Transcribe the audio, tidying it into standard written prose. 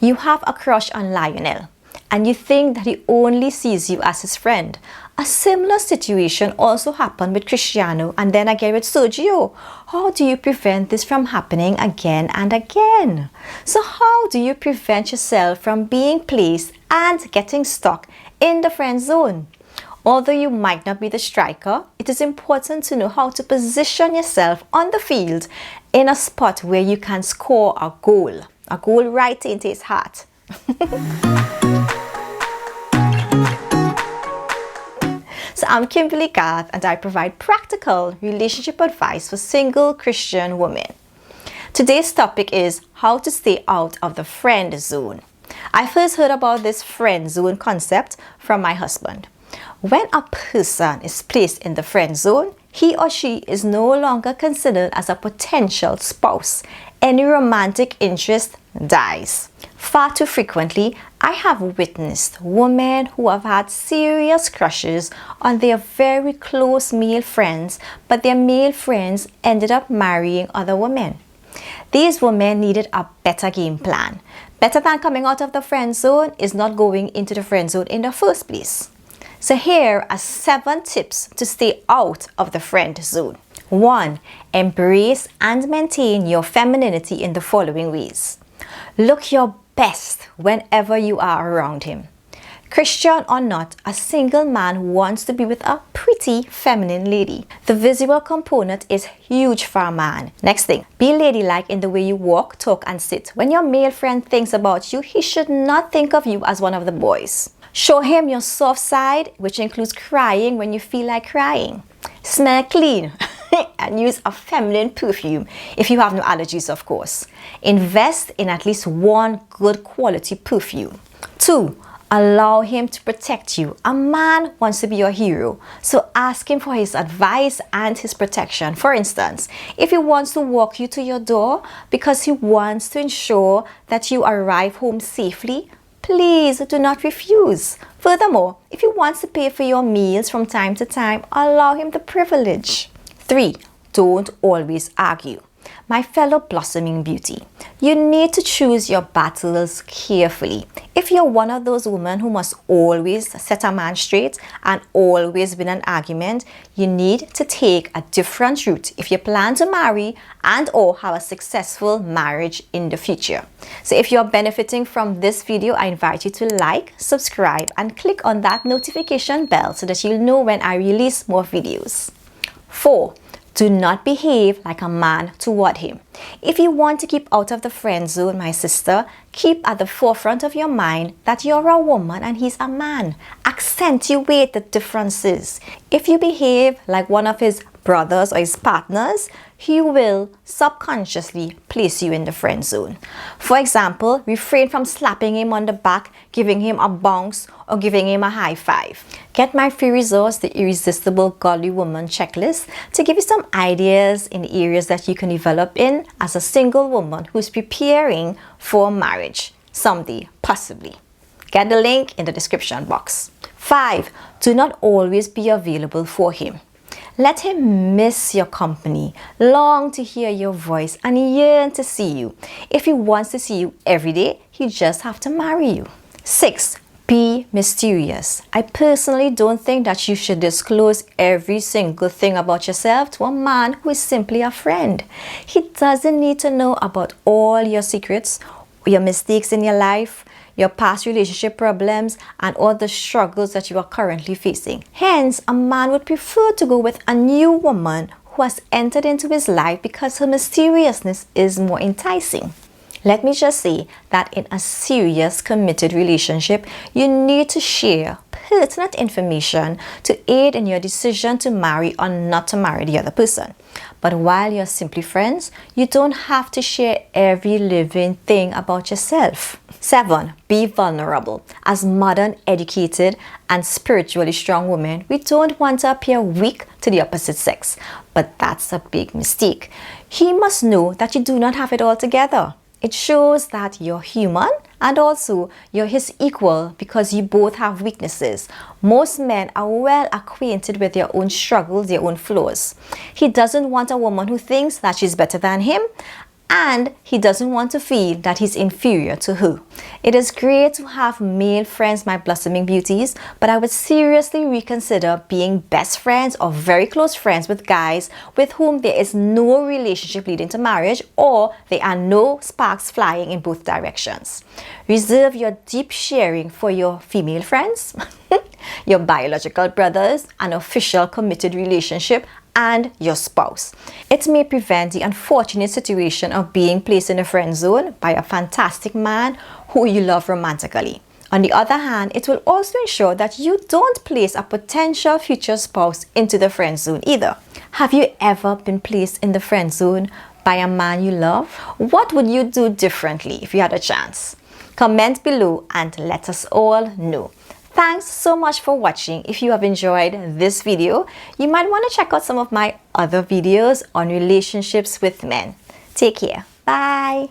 You have a crush on Lionel and you think that he only sees you as his friend. A similar situation also happened with Cristiano and then again with Sergio. How do you prevent this from happening again and again? So how do you prevent yourself from being placed and getting stuck in the friend zone? Although you might not be the striker, it is important to know how to position yourself on the field in a spot where you can score a goal right into his heart. So I'm Kimberly Garth and I provide practical relationship advice for single Christian women. Today's topic is how to stay out of the friend zone. I first heard about this friend zone concept from my husband. When a person is placed in the friend zone, he or she is no longer considered as a potential spouse. Any romantic interest dies. Far too frequently, I have witnessed women who have had serious crushes on their very close male friends, but their male friends ended up marrying other women. These women needed a better game plan. Better than coming out of the friend zone is not going into the friend zone in the first place. So here are 7 tips to stay out of the friend zone. 1. Embrace and maintain your femininity in the following ways. Look your best whenever you are around him. Christian or not, a single man wants to be with a pretty feminine lady. The visual component is huge for a man. Next thing, be ladylike in the way you walk, talk and sit. When your male friend thinks about you, he should not think of you as one of the boys. Show him your soft side, which includes crying when you feel like crying. Smell clean and use a feminine perfume if you have no allergies, of course. Invest in at least one good quality perfume. 2. Allow him to protect you. A man wants to be your hero, so ask him for his advice and his protection. For instance, if he wants to walk you to your door because he wants to ensure that you arrive home safely, please do not refuse. Furthermore, if he wants to pay for your meals from time to time, allow him the privilege. 3. Don't always argue. My fellow blossoming beauty, you need to choose your battles carefully. If you're one of those women who must always set a man straight and always win an argument, you need to take a different route if you plan to marry and or have a successful marriage in the future. So if you're benefiting from this video, I invite you to like, subscribe and click on that notification bell so that you'll know when I release more videos. 4. Do not behave like a man toward him. If you want to keep out of the friend zone, my sister, keep at the forefront of your mind that you're a woman and he's a man. Accentuate the differences. If you behave like one of his brothers or his partners, he will subconsciously place you in the friend zone. For example, refrain from slapping him on the back, giving him a bounce, or giving him a high five. Get my free resource, the Irresistible Godly Woman Checklist, to give you some ideas in the areas that you can develop in as a single woman who's preparing for marriage someday, possibly. Get the link in the description box. 5. Do not always be available for him. Let him miss your company, long to hear your voice, and yearn to see you. If he wants to see you every day, he just have to marry you. 6. Be mysterious. I personally don't think that you should disclose every single thing about yourself to a man who is simply a friend. He doesn't need to know about all your secrets, your mistakes in your life, your past relationship problems, and all the struggles that you are currently facing. Hence, a man would prefer to go with a new woman who has entered into his life because her mysteriousness is more enticing. Let me just say that in a serious, committed relationship, you need to share pertinent information to aid in your decision to marry or not to marry the other person. But while you're simply friends, you don't have to share every living thing about yourself. 7. Be vulnerable. As modern, educated, and spiritually strong women, we don't want to appear weak to the opposite sex. But that's a big mistake. He must know that you do not have it all together. It shows that you're human and also you're his equal because you both have weaknesses. Most men are well acquainted with their own struggles, their own flaws. He doesn't want a woman who thinks that she's better than him and he doesn't want to feel that he's inferior to her. It is great to have male friends, my blossoming beauties, but I would seriously reconsider being best friends or very close friends with guys with whom there is no relationship leading to marriage, or there are no sparks flying in both directions. Reserve your deep sharing for your female friends, your biological brothers, an official committed relationship, and your spouse. It may prevent the unfortunate situation of being placed in a friend zone by a fantastic man who you love romantically. On the other hand, it will also ensure that you don't place a potential future spouse into the friend zone either. Have you ever been placed in the friend zone by a man you love? What would you do differently if you had a chance? Comment below and let us all know. Thanks so much for watching. If you have enjoyed this video, you might want to check out some of my other videos on relationships with men. Take care. Bye.